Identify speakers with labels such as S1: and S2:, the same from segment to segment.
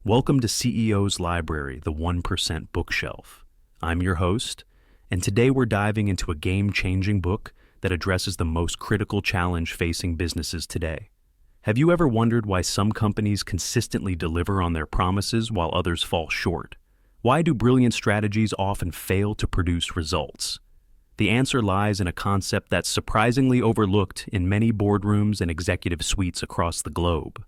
S1: Welcome to CEO's Library, the 1% Bookshelf. I'm your host, and today we're diving into a game-changing book that addresses the most critical challenge facing businesses today. Have you ever wondered why some companies consistently deliver on their promises while others fall short? Why do brilliant strategies often fail to produce results? The answer lies in a concept that's surprisingly overlooked in many boardrooms and executive suites across the globe.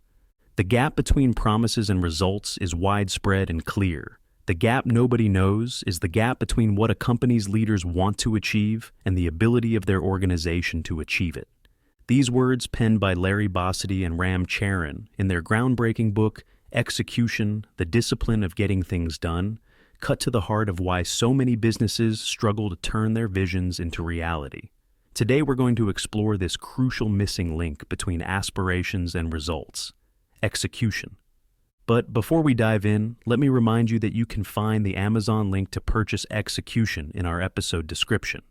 S1: The gap between promises and results is widespread and clear. The gap nobody knows is the gap between what a company's leaders want to achieve and the ability of their organization to achieve it. These words, penned by Larry Bossidy and Charan in their groundbreaking book, Execution, the Discipline of Getting Things Done, cut to the heart of why so many businesses struggle to turn their visions into reality. Today we're going to explore this crucial missing link between aspirations and results: execution. But before we dive in, let me remind you that you can find the Amazon link to purchase Execution in our episode description.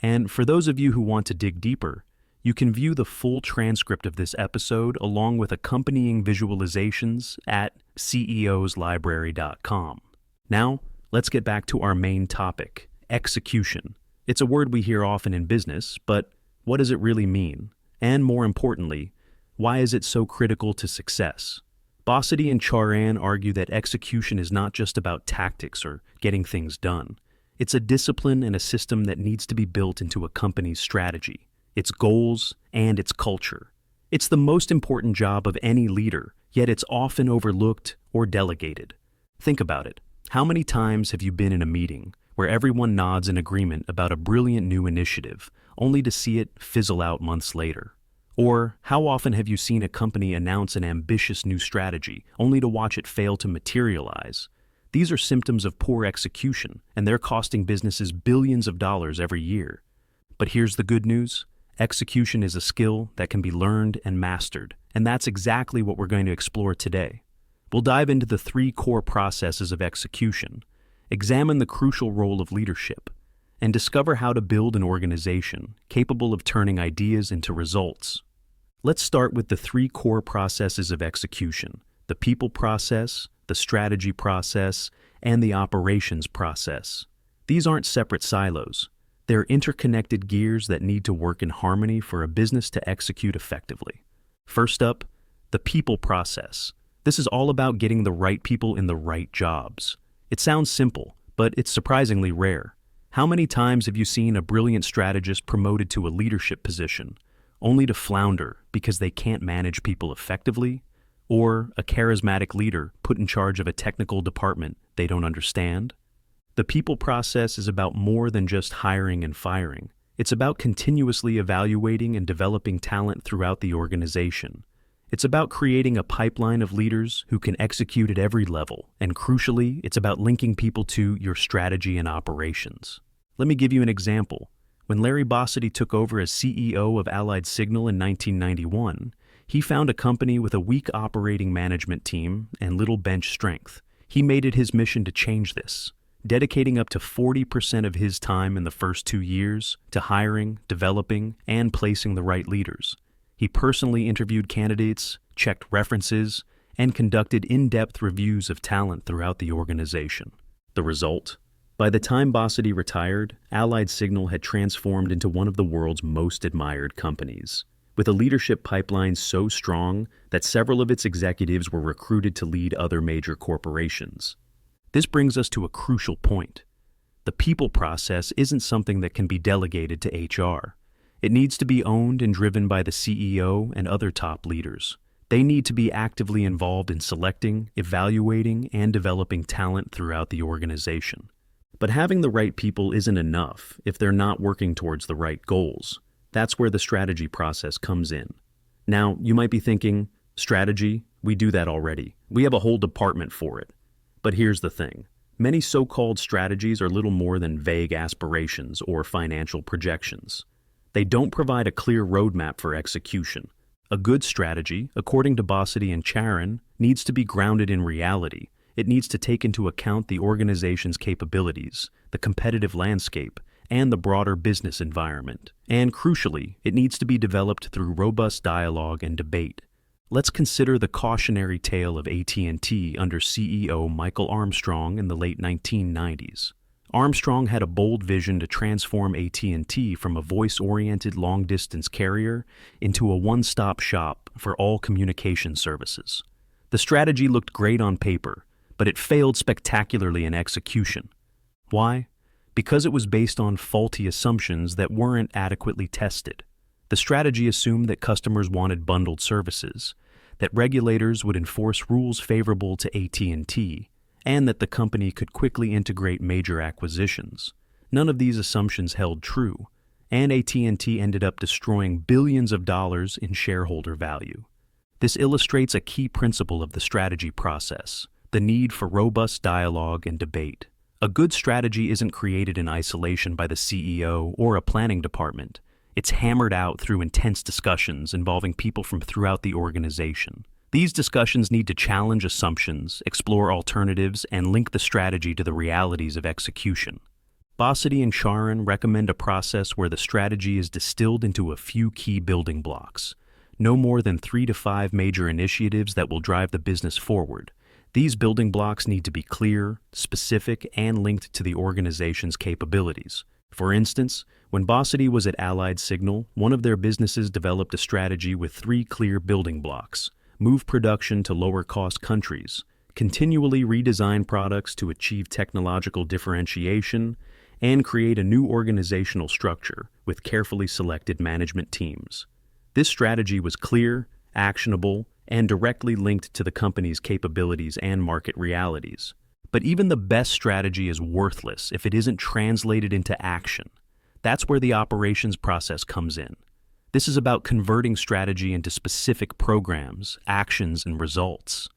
S1: And for those of you who want to dig deeper, you can view the full transcript of this episode along with accompanying visualizations at ceoslibrary.com. Now, let's get back to our main topic, execution. It's a word we hear often in business, but what does it really mean? And more importantly, why is it so critical to success? Bossidy and Charan argue that execution is not just about tactics or getting things done. It's a discipline and a system that needs to be built into a company's strategy, its goals, and its culture. It's the most important job of any leader, yet it's often overlooked or delegated. Think about it. How many times have you been in a meeting where everyone nods in agreement about a brilliant new initiative, only to see it fizzle out months later? Or how often have you seen a company announce an ambitious new strategy, only to watch it fail to materialize? These are symptoms of poor execution, and they're costing businesses billions of dollars every year. But here's the good news. Execution is a skill that can be learned and mastered, and that's exactly what we're going to explore today. We'll dive into the 3 core processes of execution, examine the crucial role of leadership, and discover how to build an organization capable of turning ideas into results. Let's start with the 3 core processes of execution: the people process, the strategy process, and the operations process. These aren't separate silos. They're interconnected gears that need to work in harmony for a business to execute effectively. First up, the people process. This is all about getting the right people in the right jobs. It sounds simple, but it's surprisingly rare. How many times have you seen a brilliant strategist promoted to a leadership position, only to flounder because they can't manage people effectively? Or a charismatic leader put in charge of a technical department they don't understand? The people process is about more than just hiring and firing. It's about continuously evaluating and developing talent throughout the organization. It's about creating a pipeline of leaders who can execute at every level, and crucially, it's about linking people to your strategy and operations. Let me give you an example. When Larry Bossidy took over as CEO of Allied Signal in 1991, he found a company with a weak operating management team and little bench strength. He made it his mission to change this, dedicating up to 40% of his time in the first 2 years to hiring, developing, and placing the right leaders. He personally interviewed candidates, checked references, and conducted in-depth reviews of talent throughout the organization. The result? By the time Bossidy retired, Allied Signal had transformed into one of the world's most admired companies, with a leadership pipeline so strong that several of its executives were recruited to lead other major corporations. This brings us to a crucial point. The people process isn't something that can be delegated to HR. It needs to be owned and driven by the CEO and other top leaders. They need to be actively involved in selecting, evaluating, and developing talent throughout the organization. But having the right people isn't enough if they're not working towards the right goals. That's where the strategy process comes in. Now, you might be thinking, strategy? We do that already. We have a whole department for it. But here's the thing. Many so-called strategies are little more than vague aspirations or financial projections. They don't provide a clear roadmap for execution. A good strategy, according to Bossidy and Charan, needs to be grounded in reality. It needs to take into account the organization's capabilities, the competitive landscape, and the broader business environment. And crucially, it needs to be developed through robust dialogue and debate. let's consider the cautionary tale of AT&T under CEO Michael Armstrong in the late 1990s. Armstrong had a bold vision to transform AT&T from a voice-oriented long-distance carrier into a one-stop shop for all communication services. The strategy looked great on paper, but it failed spectacularly in execution. Why? Because it was based on faulty assumptions that weren't adequately tested. The strategy assumed that customers wanted bundled services, that regulators would enforce rules favorable to AT&T, and that the company could quickly integrate major acquisitions. None of these assumptions held true, and AT&T ended up destroying billions of dollars in shareholder value. This illustrates a key principle of the strategy process: the need for robust dialogue and debate. A good strategy isn't created in isolation by the CEO or a planning department. It's hammered out through intense discussions involving people from throughout the organization. These discussions need to challenge assumptions, explore alternatives, and link the strategy to the realities of execution. Bossidy and Charan recommend a process where the strategy is distilled into a few key building blocks. No more than 3 to 5 major initiatives that will drive the business forward. These building blocks need to be clear, specific, and linked to the organization's capabilities. For instance, when Bossidy was at Allied Signal, one of their businesses developed a strategy with 3 clear building blocks: move production to lower-cost countries, continually redesign products to achieve technological differentiation, and create a new organizational structure with carefully selected management teams. This strategy was clear, actionable, and directly linked to the company's capabilities and market realities. But even the best strategy is worthless if it isn't translated into action. That's where the operations process comes in. This is about converting strategy into specific programs, actions, and results.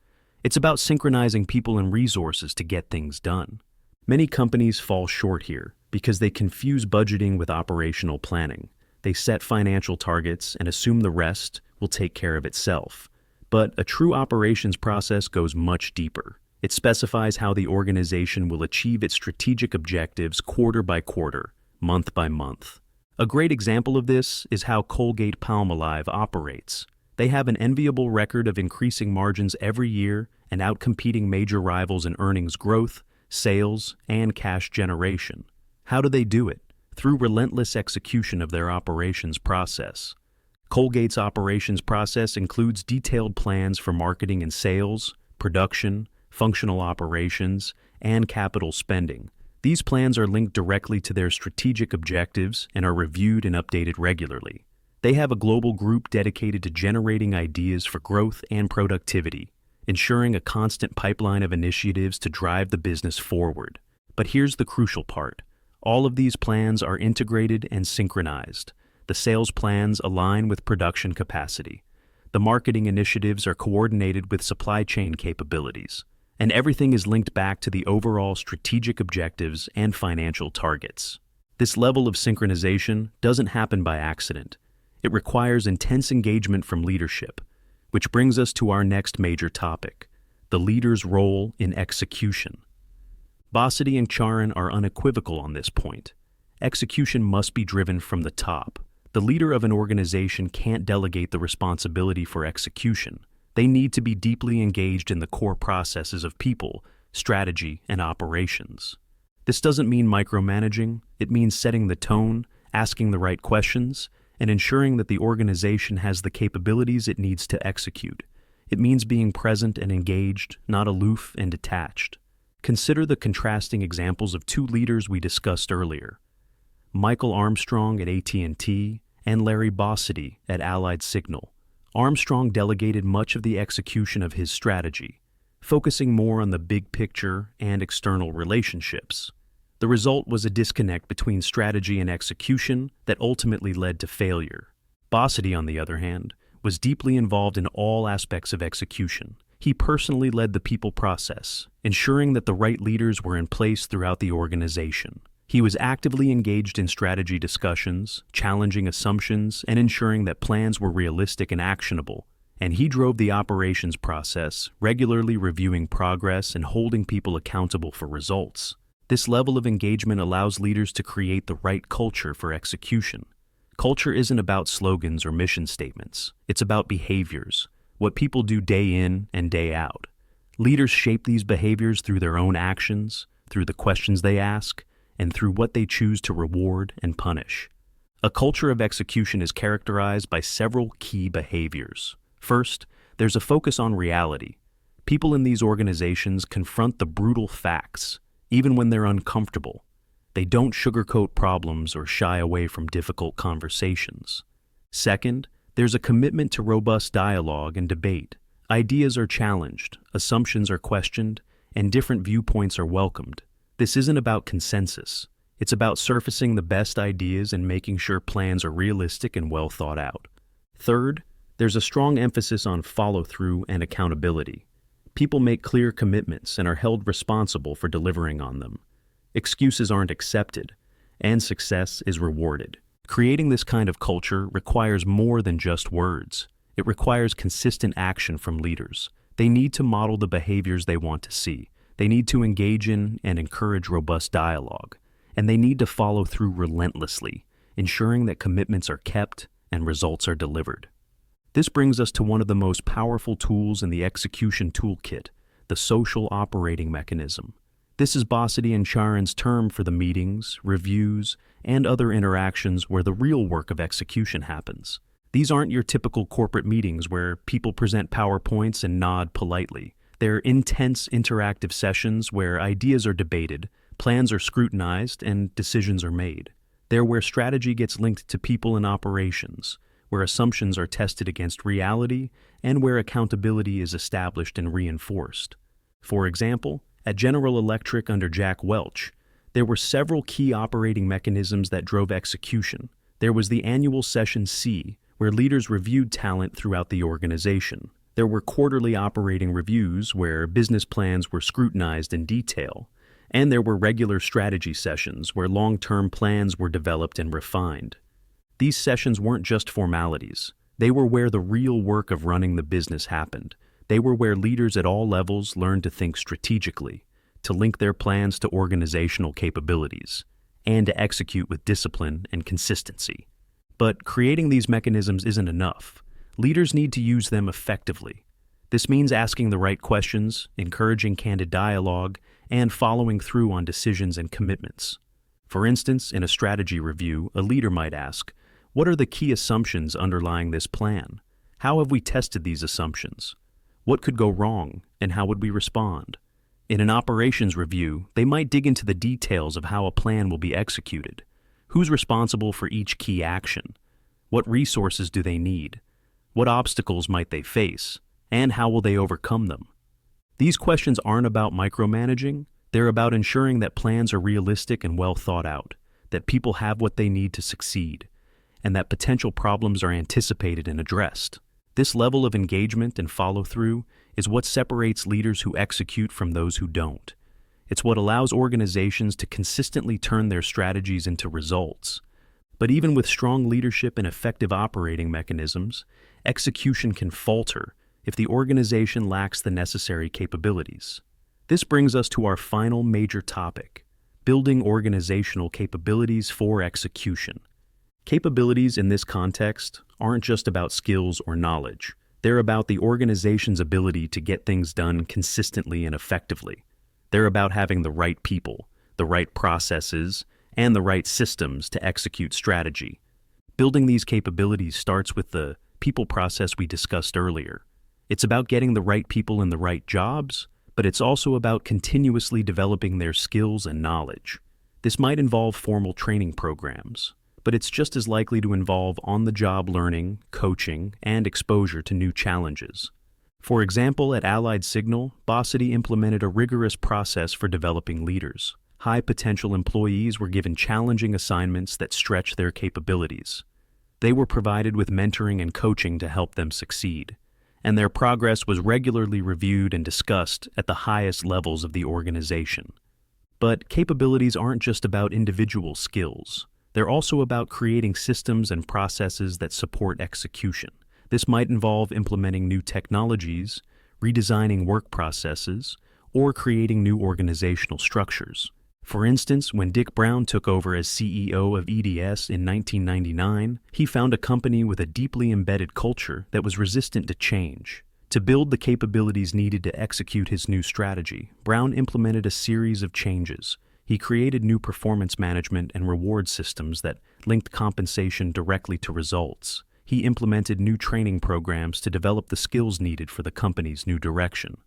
S1: It's about synchronizing people and resources to get things done. Many companies fall short here because they confuse budgeting with operational planning. They set financial targets and assume the rest will take care of itself. But a true operations process goes much deeper. It specifies how the organization will achieve its strategic objectives quarter by quarter, month by month. A great example of this is how Colgate-Palmolive operates. They have an enviable record of increasing margins every year and outcompeting major rivals in earnings growth, sales, and cash generation. How do they do it? Through relentless execution of their operations process. Colgate's operations process includes detailed plans for marketing and sales, production, functional operations, and capital spending. These plans are linked directly to their strategic objectives and are reviewed and updated regularly. They have a global group dedicated to generating ideas for growth and productivity, ensuring a constant pipeline of initiatives to drive the business forward. But here's the crucial part. All of these plans are integrated and synchronized. The sales plans align with production capacity. The marketing initiatives are coordinated with supply chain capabilities. And everything is linked back to the overall strategic objectives and financial targets. This level of synchronization doesn't happen by accident. It requires intense engagement from leadership, which brings us to our next major topic, the leader's role in execution. Bossidy and Charan are unequivocal on this point. Execution must be driven from the top. The leader of an organization can't delegate the responsibility for execution. They need to be deeply engaged in the core processes of people, strategy, and operations. This doesn't mean micromanaging. It means setting the tone, asking the right questions, and ensuring that the organization has the capabilities it needs to execute. It means being present and engaged, not aloof and detached. Consider the contrasting examples of 2 leaders we discussed earlier: Michael Armstrong at AT&T and Larry Bossidy at Allied Signal. Armstrong delegated much of the execution of his strategy, focusing more on the big picture and external relationships. The result was a disconnect between strategy and execution that ultimately led to failure. Bossidy, on the other hand, was deeply involved in all aspects of execution. He personally led the people process, ensuring that the right leaders were in place throughout the organization. He was actively engaged in strategy discussions, challenging assumptions, and ensuring that plans were realistic and actionable. And he drove the operations process, regularly reviewing progress and holding people accountable for results. This level of engagement allows leaders to create the right culture for execution. Culture isn't about slogans or mission statements. It's about behaviors. what people do day in and day out. Leaders shape these behaviors through their own actions, through the questions they ask, and through what they choose to reward and punish. A culture of execution is characterized by several key behaviors. First, there's a focus on reality. People in these organizations confront the brutal facts, even when they're uncomfortable. They don't sugarcoat problems or shy away from difficult conversations. Second, there's a commitment to robust dialogue and debate. Ideas are challenged, assumptions are questioned, and different viewpoints are welcomed. This isn't about consensus. It's about surfacing the best ideas and making sure plans are realistic and well thought out. Third, there's a strong emphasis on follow-through and accountability. People make clear commitments and are held responsible for delivering on them. Excuses aren't accepted, and success is rewarded. Creating this kind of culture requires more than just words. It requires consistent action from leaders. They need to model the behaviors they want to see. They need to engage in and encourage robust dialogue. And they need to follow through relentlessly, ensuring that commitments are kept and results are delivered. This brings us to one of the most powerful tools in the execution toolkit, the social operating mechanism. This is Bossidy and Charan's term for the meetings, reviews, and other interactions where the real work of execution happens. These aren't your typical corporate meetings where people present PowerPoints and nod politely. They're intense, interactive sessions where ideas are debated, plans are scrutinized, and decisions are made. They're where strategy gets linked to people and operations, where assumptions are tested against reality, and where accountability is established and reinforced. For example, at General Electric under Jack Welch, there were several key operating mechanisms that drove execution. There was the annual Session C, where leaders reviewed talent throughout the organization. There were quarterly operating reviews where business plans were scrutinized in detail. And there were regular strategy sessions where long-term plans were developed and refined. These sessions weren't just formalities. They were where the real work of running the business happened. They were where leaders at all levels learned to think strategically, to link their plans to organizational capabilities, and to execute with discipline and consistency. But creating these mechanisms isn't enough. Leaders need to use them effectively. This means asking the right questions, encouraging candid dialogue, and following through on decisions and commitments. For instance, in a strategy review, a leader might ask, what are the key assumptions underlying this plan? How have we tested these assumptions? What could go wrong, and how would we respond? In an operations review, they might dig into the details of how a plan will be executed. Who's responsible for each key action? What resources do they need? What obstacles might they face? And how will they overcome them? These questions aren't about micromanaging. They're about ensuring that plans are realistic and well thought out, that people have what they need to succeed, and that potential problems are anticipated and addressed. This level of engagement and follow-through is what separates leaders who execute from those who don't. It's what allows organizations to consistently turn their strategies into results. But even with strong leadership and effective operating mechanisms, execution can falter if the organization lacks the necessary capabilities. This brings us to our final major topic, building organizational capabilities for execution. Capabilities in this context aren't just about skills or knowledge. They're about the organization's ability to get things done consistently and effectively. They're about having the right people, the right processes, and the right systems to execute strategy. Building these capabilities starts with the people process we discussed earlier. It's about getting the right people in the right jobs, but it's also about continuously developing their skills and knowledge. This might involve formal training programs, but it's just as likely to involve on-the-job learning, coaching, and exposure to new challenges. For example, at Allied Signal, Bossidy implemented a rigorous process for developing leaders. High-potential employees were given challenging assignments that stretched their capabilities. They were provided with mentoring and coaching to help them succeed, and their progress was regularly reviewed and discussed at the highest levels of the organization. But capabilities aren't just about individual skills. They're also about creating systems and processes that support execution. This might involve implementing new technologies, redesigning work processes, or creating new organizational structures. For instance, when Dick Brown took over as CEO of EDS in 1999, he found a company with a deeply embedded culture that was resistant to change. To build the capabilities needed to execute his new strategy, Brown implemented a series of changes. He created new performance management and reward systems that linked compensation directly to results. He implemented new training programs to develop the skills needed for the company's new direction.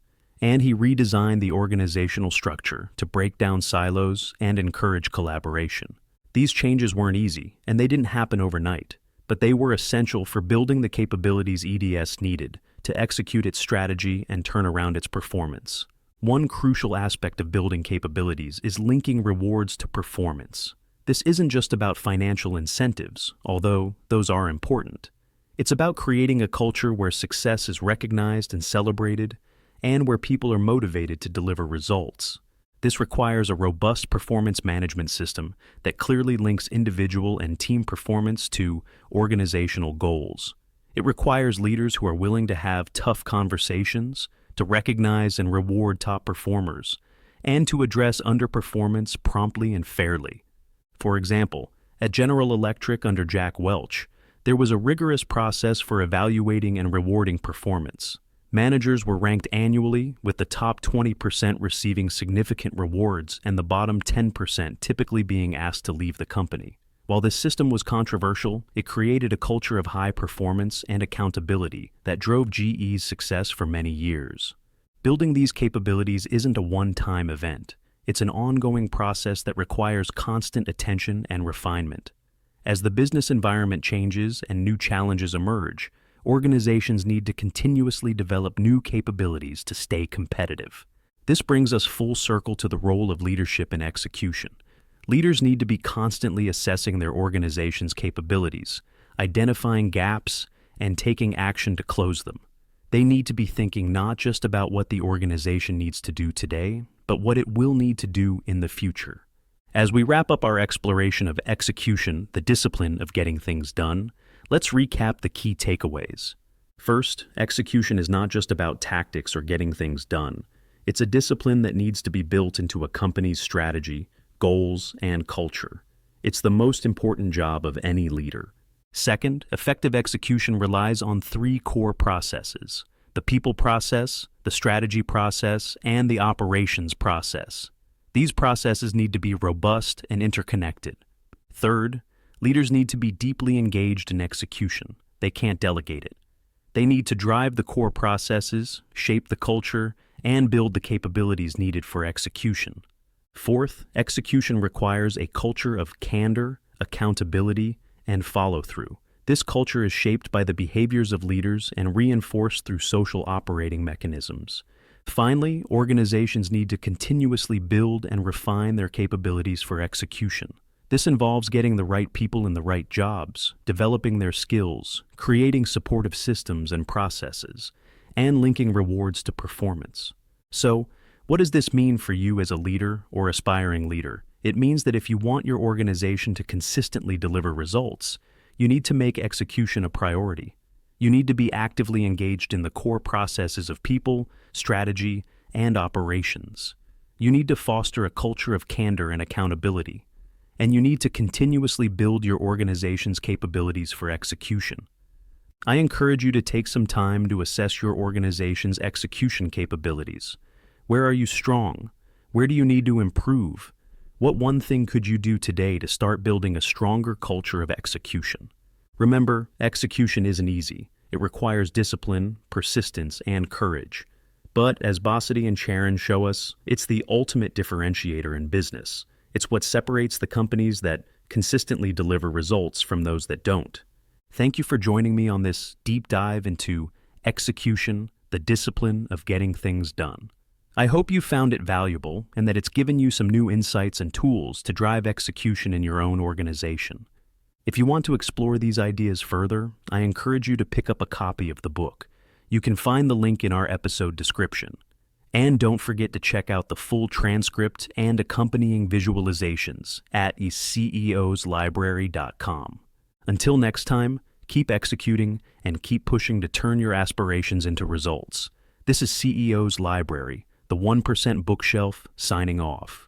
S1: And he redesigned the organizational structure to break down silos and encourage collaboration. These changes weren't easy, and they didn't happen overnight, but they were essential for building the capabilities EDS needed to execute its strategy and turn around its performance. One crucial aspect of building capabilities is linking rewards to performance. This isn't just about financial incentives, although those are important. It's about creating a culture where success is recognized and celebrated, and where people are motivated to deliver results. This requires a robust performance management system that clearly links individual and team performance to organizational goals. It requires leaders who are willing to have tough conversations, to recognize and reward top performers, and to address underperformance promptly and fairly. For example, at General Electric under Jack Welch, there was a rigorous process for evaluating and rewarding performance. Managers were ranked annually, with the top 20% receiving significant rewards and the bottom 10% typically being asked to leave the company. While this system was controversial, it created a culture of high performance and accountability that drove GE's success for many years. Building these capabilities isn't a one-time event. It's an ongoing process that requires constant attention and refinement. As the business environment changes and new challenges emerge, organizations need to continuously develop new capabilities to stay competitive. This brings us full circle to the role of leadership and execution. Leaders need to be constantly assessing their organization's capabilities, identifying gaps, and taking action to close them. They need to be thinking not just about what the organization needs to do today, but what it will need to do in the future. As we wrap up our exploration of execution, the discipline of getting things done, let's recap the key takeaways. First, execution is not just about tactics or getting things done. It's a discipline that needs to be built into a company's strategy, goals, and culture. It's the most important job of any leader. Second, effective execution relies on three core processes: the people process, the strategy process, and the operations process. These processes need to be robust and interconnected. Third, leaders need to be deeply engaged in execution. They can't delegate it. They need to drive the core processes, shape the culture, and build the capabilities needed for execution. Fourth, execution requires a culture of candor, accountability, and follow-through. This culture is shaped by the behaviors of leaders and reinforced through social operating mechanisms. Finally, organizations need to continuously build and refine their capabilities for execution. This involves getting the right people in the right jobs, developing their skills, creating supportive systems and processes, and linking rewards to performance. So, what does this mean for you as a leader or aspiring leader? It means that if you want your organization to consistently deliver results, you need to make execution a priority. You need to be actively engaged in the core processes of people, strategy, and operations. You need to foster a culture of candor and accountability. And you need to continuously build your organization's capabilities for execution. I encourage you to take some time to assess your organization's execution capabilities. Where are you strong? Where do you need to improve? What one thing could you do today to start building a stronger culture of execution? Remember, execution isn't easy. It requires discipline, persistence, and courage. But as Bossidy and Charan show us, it's the ultimate differentiator in business. It's what separates the companies that consistently deliver results from those that don't. Thank you for joining me on this deep dive into execution, the discipline of getting things done. I hope you found it valuable and that it's given you some new insights and tools to drive execution in your own organization. If you want to explore these ideas further, I encourage you to pick up a copy of the book. You can find the link in our episode description. And don't forget to check out the full transcript and accompanying visualizations at ceoslibrary.com. Until next time, keep executing and keep pushing to turn your aspirations into results. This is CEO's Library, the 1% Bookshelf, signing off.